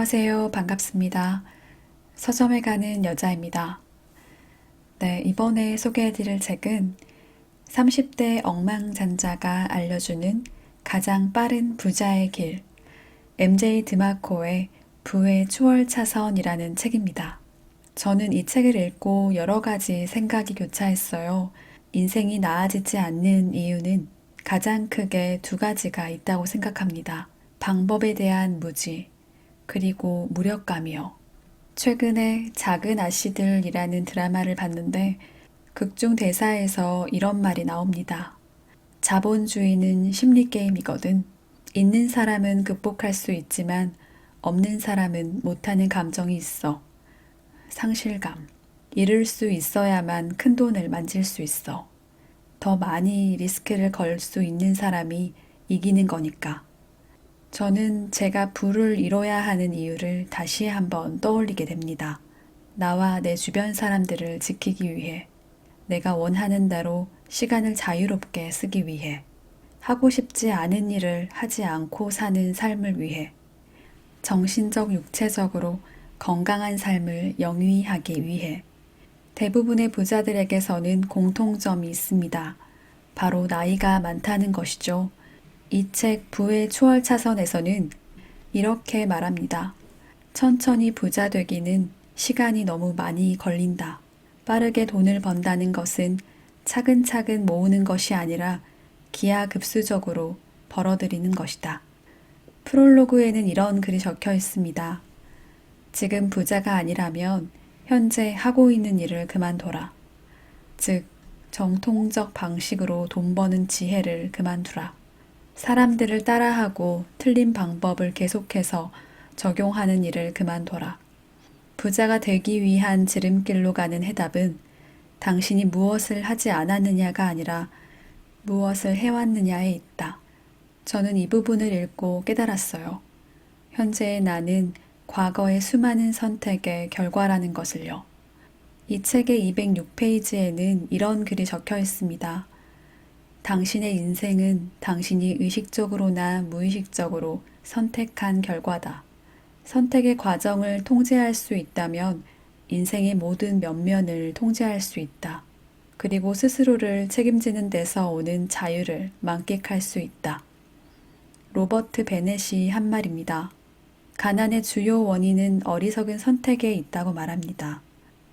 안녕하세요. 반갑습니다. 서점에 가는 여자입니다. 네, 이번에 소개해드릴 책은 30대 억망장자가 알려주는 가장 빠른 부자의 길, MJ 드마코의 부의 추월차선이라는 책입니다. 저는 이 책을 읽고 여러 가지 생각이 교차했어요. 인생이 나아지지 않는 이유는 가장 크게 두 가지가 있다고 생각합니다. 방법에 대한 무지, 그리고 무력감이요. 최근에 작은 아씨들이라는 드라마를 봤는데 극중 대사에서 이런 말이 나옵니다. 자본주의는 심리게임이거든. 있는 사람은 극복할 수 있지만 없는 사람은 못하는 감정이 있어. 상실감. 잃을 수 있어야만 큰 돈을 만질 수 있어. 더 많이 리스크를 걸 수 있는 사람이 이기는 거니까. 저는 제가 부를 이뤄야 하는 이유를 다시 한번 떠올리게 됩니다. 나와 내 주변 사람들을 지키기 위해, 내가 원하는 대로 시간을 자유롭게 쓰기 위해, 하고 싶지 않은 일을 하지 않고 사는 삶을 위해, 정신적, 육체적으로 건강한 삶을 영위하기 위해. 대부분의 부자들에게서는 공통점이 있습니다. 바로 나이가 많다는 것이죠. 이 책 부의 추월차선에서는 이렇게 말합니다. 천천히 부자 되기는 시간이 너무 많이 걸린다. 빠르게 돈을 번다는 것은 차근차근 모으는 것이 아니라 기하급수적으로 벌어들이는 것이다. 프롤로그에는 이런 글이 적혀 있습니다. 지금 부자가 아니라면 현재 하고 있는 일을 그만둬라. 즉, 정통적 방식으로 돈 버는 지혜를 그만두라. 사람들을 따라하고 틀린 방법을 계속해서 적용하는 일을 그만둬라. 부자가 되기 위한 지름길로 가는 해답은 당신이 무엇을 하지 않았느냐가 아니라 무엇을 해왔느냐에 있다. 저는 이 부분을 읽고 깨달았어요. 현재의 나는 과거의 수많은 선택의 결과라는 것을요. 이 책의 206페이지에는 이런 글이 적혀 있습니다. 당신의 인생은 당신이 의식적으로나 무의식적으로 선택한 결과다. 선택의 과정을 통제할 수 있다면 인생의 모든 면면을 통제할 수 있다. 그리고 스스로를 책임지는 데서 오는 자유를 만끽할 수 있다. 로버트 베넷이 한 말입니다. 가난의 주요 원인은 어리석은 선택에 있다고 말합니다.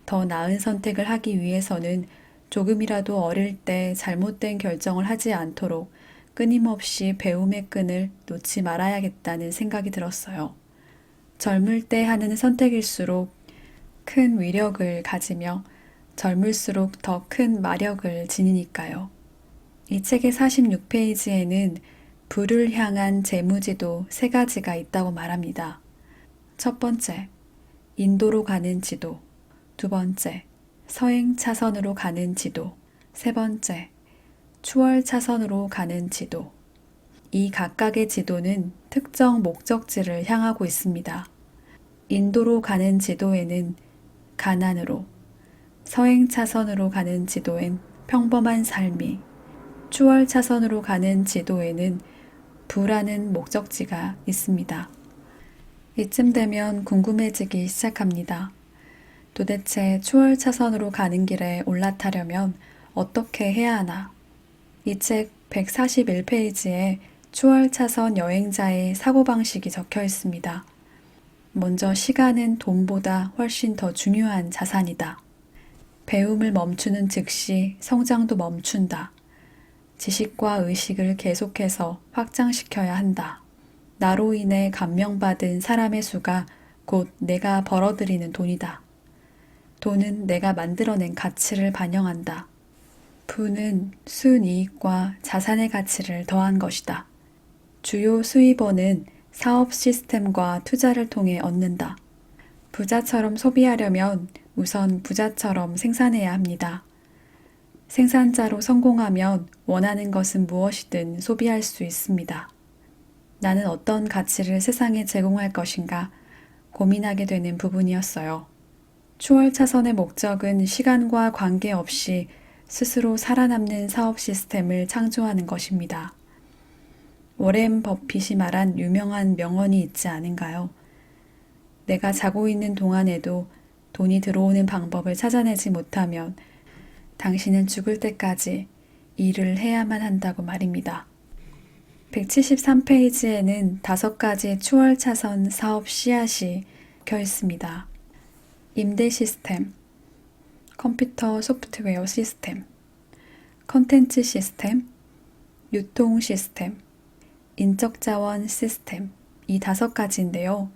더 나은 선택을 하기 위해서는 조금이라도 어릴 때 잘못된 결정을 하지 않도록 끊임없이 배움의 끈을 놓지 말아야겠다는 생각이 들었어요. 젊을 때 하는 선택일수록 큰 위력을 가지며 젊을수록 더 큰 마력을 지니니까요. 이 책의 46페이지에는 부를 향한 재무지도 3가지가 있다고 말합니다. 첫 번째, 인도로 가는 지도. 두 번째, 서행 차선으로 가는 지도. 세 번째, 추월 차선으로 가는 지도. 이 각각의 지도는 특정 목적지를 향하고 있습니다. 인도로 가는 지도에는 가난으로, 서행 차선으로 가는 지도엔 평범한 삶이, 추월 차선으로 가는 지도에는 부라는 목적지가 있습니다. 이쯤 되면 궁금해지기 시작합니다. 도대체 추월 차선으로 가는 길에 올라타려면 어떻게 해야 하나? 이 책 141페이지에 추월 차선 여행자의 사고방식이 적혀 있습니다. 먼저 시간은 돈보다 훨씬 더 중요한 자산이다. 배움을 멈추는 즉시 성장도 멈춘다. 지식과 의식을 계속해서 확장시켜야 한다. 나로 인해 감명받은 사람의 수가 곧 내가 벌어들이는 돈이다. 돈은 내가 만들어낸 가치를 반영한다. 부는 순이익과 자산의 가치를 더한 것이다. 주요 수입원은 사업 시스템과 투자를 통해 얻는다. 부자처럼 소비하려면 우선 부자처럼 생산해야 합니다. 생산자로 성공하면 원하는 것은 무엇이든 소비할 수 있습니다. 나는 어떤 가치를 세상에 제공할 것인가 고민하게 되는 부분이었어요. 추월 차선의 목적은 시간과 관계없이 스스로 살아남는 사업 시스템을 창조하는 것입니다. 워렌 버핏이 말한 유명한 명언이 있지 않은가요? 내가 자고 있는 동안에도 돈이 들어오는 방법을 찾아내지 못하면 당신은 죽을 때까지 일을 해야만 한다고 말입니다. 173페이지에는 5가지 추월차선 사업 씨앗이 적혀 있습니다. 임대 시스템, 컴퓨터 소프트웨어 시스템, 컨텐츠 시스템, 유통 시스템, 인적 자원 시스템, 이 5가지인데요.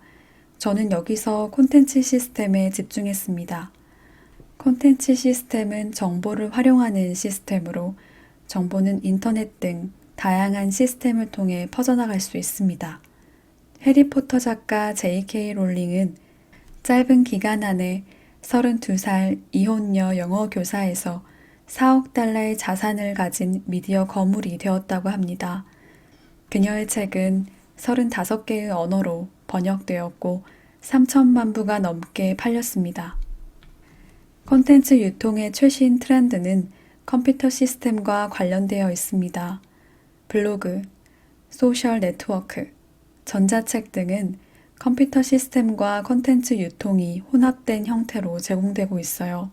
저는 여기서 콘텐츠 시스템에 집중했습니다. 콘텐츠 시스템은 정보를 활용하는 시스템으로 정보는 인터넷 등 다양한 시스템을 통해 퍼져나갈 수 있습니다. 해리포터 작가 J.K. 롤링은 짧은 기간 안에 32살 이혼녀 영어 교사에서 4억 달러의 자산을 가진 미디어 거물이 되었다고 합니다. 그녀의 책은 35개의 언어로 번역되었고 3천만 부가 넘게 팔렸습니다. 콘텐츠 유통의 최신 트렌드는 컴퓨터 시스템과 관련되어 있습니다. 블로그, 소셜 네트워크, 전자책 등은 컴퓨터 시스템과 콘텐츠 유통이 혼합된 형태로 제공되고 있어요.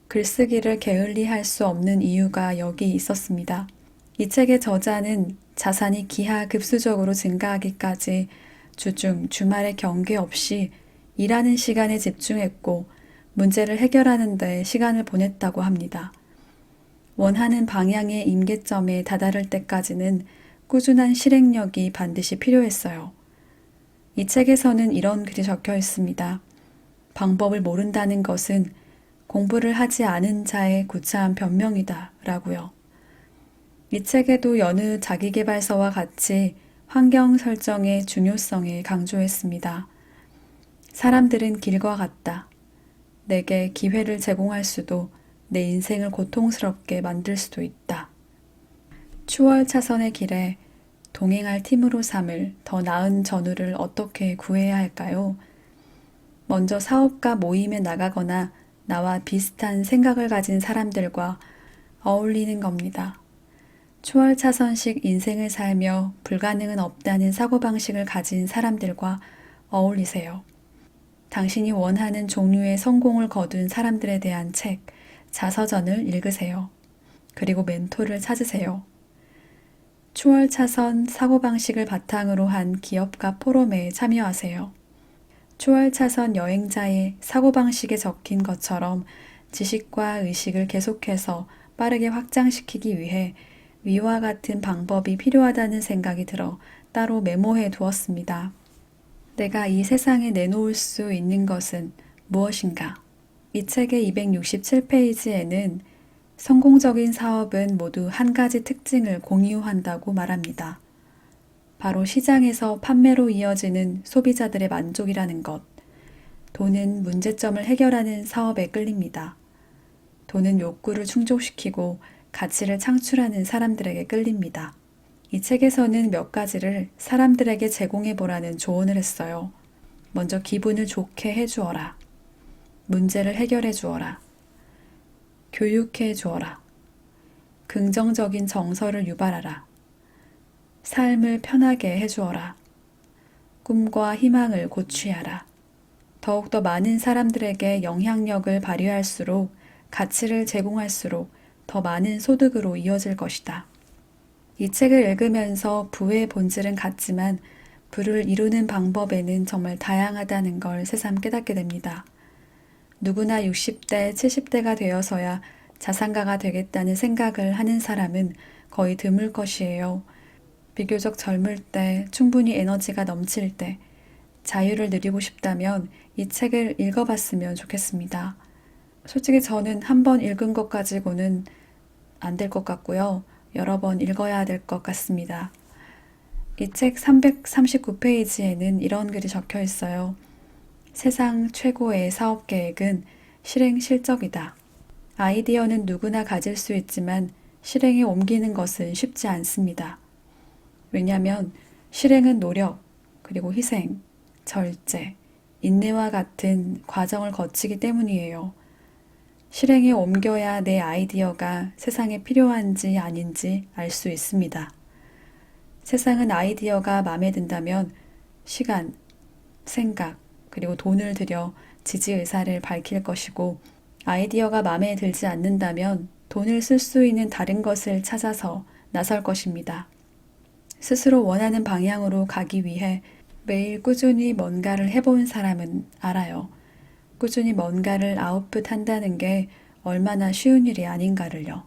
글쓰기를 게을리할 수 없는 이유가 여기 있었습니다. 이 책의 저자는 자산이 기하급수적으로 증가하기까지 주중, 주말에 경계 없이 일하는 시간에 집중했고 문제를 해결하는 데 시간을 보냈다고 합니다. 원하는 방향의 임계점에 다다를 때까지는 꾸준한 실행력이 반드시 필요했어요. 이 책에서는 이런 글이 적혀 있습니다. 방법을 모른다는 것은 공부를 하지 않은 자의 구차한 변명이다 라고요. 이 책에도 여느 자기계발서와 같이 환경 설정의 중요성에 강조했습니다. 사람들은 길과 같다. 내게 기회를 제공할 수도 내 인생을 고통스럽게 만들 수도 있다. 추월 차선의 길에 동행할 팀으로 삼을 더 나은 전우를 어떻게 구해야 할까요? 먼저 사업가 모임에 나가거나 나와 비슷한 생각을 가진 사람들과 어울리는 겁니다. 추월 차선식 인생을 살며 불가능은 없다는 사고방식을 가진 사람들과 어울리세요. 당신이 원하는 종류의 성공을 거둔 사람들에 대한 책, 자서전을 읽으세요. 그리고 멘토를 찾으세요. 추월 차선 사고방식을 바탕으로 한 기업가 포럼에 참여하세요. 추월 차선 여행자의 사고방식에 적힌 것처럼 지식과 의식을 계속해서 빠르게 확장시키기 위해 위와 같은 방법이 필요하다는 생각이 들어 따로 메모해 두었습니다. 내가 이 세상에 내놓을 수 있는 것은 무엇인가? 이 책의 267페이지에는 성공적인 사업은 모두 한 가지 특징을 공유한다고 말합니다. 바로 시장에서 판매로 이어지는 소비자들의 만족이라는 것. 돈은 문제점을 해결하는 사업에 끌립니다. 돈은 욕구를 충족시키고 가치를 창출하는 사람들에게 끌립니다. 이 책에서는 몇 가지를 사람들에게 제공해 보라는 조언을 했어요. 먼저 기분을 좋게 해주어라. 문제를 해결해 주어라. 교육해 주어라. 긍정적인 정서를 유발하라. 삶을 편하게 해주어라. 꿈과 희망을 고취하라. 더욱더 많은 사람들에게 영향력을 발휘할수록 가치를 제공할수록 더 많은 소득으로 이어질 것이다. 이 책을 읽으면서 부의 본질은 같지만 부를 이루는 방법에는 정말 다양하다는 걸 새삼 깨닫게 됩니다. 누구나 60대, 70대가 되어서야 자산가가 되겠다는 생각을 하는 사람은 거의 드물 것이에요. 비교적 젊을 때, 충분히 에너지가 넘칠 때, 자유를 누리고 싶다면 이 책을 읽어봤으면 좋겠습니다. 솔직히 저는 한 번 읽은 것 가지고는 안 될 것 같고요. 여러 번 읽어야 될 것 같습니다. 이 책 339페이지에는 이런 글이 적혀 있어요. 세상 최고의 사업 계획은 실행 실적이다. 아이디어는 누구나 가질 수 있지만 실행에 옮기는 것은 쉽지 않습니다. 왜냐하면 실행은 노력, 그리고 희생, 절제, 인내와 같은 과정을 거치기 때문이에요. 실행에 옮겨야 내 아이디어가 세상에 필요한지 아닌지 알 수 있습니다. 세상은 아이디어가 마음에 든다면 시간, 생각, 그리고 돈을 들여 지지 의사를 밝힐 것이고, 아이디어가 마음에 들지 않는다면 돈을 쓸 수 있는 다른 것을 찾아서 나설 것입니다. 스스로 원하는 방향으로 가기 위해 매일 꾸준히 뭔가를 해본 사람은 알아요. 꾸준히 뭔가를 아웃풋한다는 게 얼마나 쉬운 일이 아닌가를요.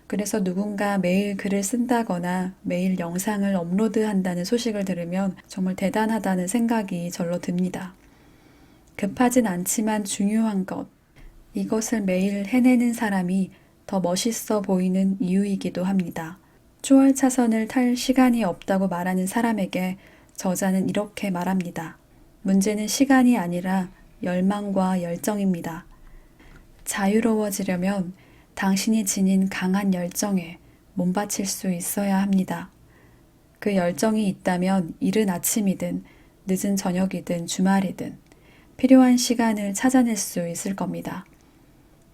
그래서 누군가 매일 글을 쓴다거나 매일 영상을 업로드한다는 소식을 들으면 정말 대단하다는 생각이 절로 듭니다. 급하진 않지만 중요한 것, 이것을 매일 해내는 사람이 더 멋있어 보이는 이유이기도 합니다. 추월 차선을 탈 시간이 없다고 말하는 사람에게 저자는 이렇게 말합니다. 문제는 시간이 아니라 열망과 열정입니다. 자유로워지려면 당신이 지닌 강한 열정에 몸바칠 수 있어야 합니다. 그 열정이 있다면 이른 아침이든 늦은 저녁이든 주말이든 필요한 시간을 찾아낼 수 있을 겁니다.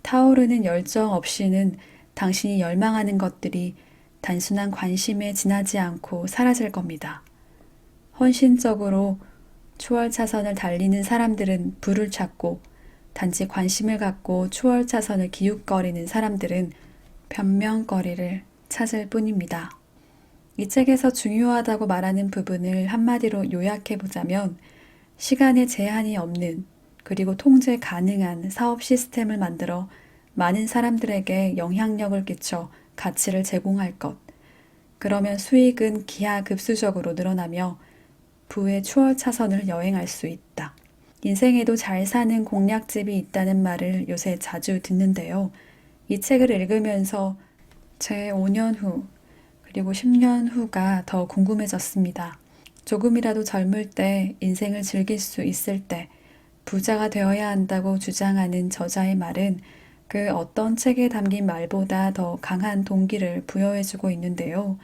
타오르는 열정 없이는 당신이 열망하는 것들이 단순한 관심에 지나지 않고 사라질 겁니다. 헌신적으로 추월 차선을 달리는 사람들은 불을 찾고, 단지 관심을 갖고 추월 차선을 기웃거리는 사람들은 변명거리를 찾을 뿐입니다. 이 책에서 중요하다고 말하는 부분을 한마디로 요약해 보자면, 시간에 제한이 없는, 그리고 통제 가능한 사업 시스템을 만들어 많은 사람들에게 영향력을 끼쳐 가치를 제공할 것. 그러면 수익은 기하급수적으로 늘어나며 부의 추월 차선을 여행할 수 있다. 인생에도 잘 사는 공략집이 있다는 말을 요새 자주 듣는데요. 이 책을 읽으면서 제 5년 후, 그리고 10년 후가 더 궁금해졌습니다. 조금이라도 젊을 때, 인생을 즐길 수 있을 때, 부자가 되어야 한다고 주장하는 저자의 말은 그 어떤 책에 담긴 말보다 더 강한 동기를 부여해주고 있는데요.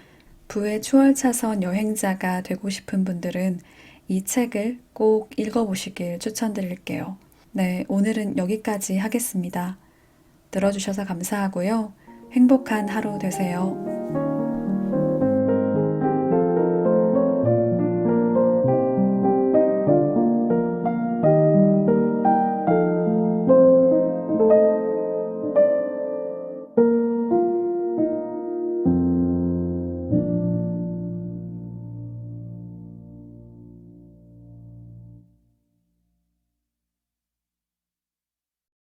부의 추월 차선 여행자가 되고 싶은 분들은 이 책을 꼭 읽어보시길 추천드릴게요. 네, 오늘은 여기까지 하겠습니다. 들어주셔서 감사하고요. 행복한 하루 되세요.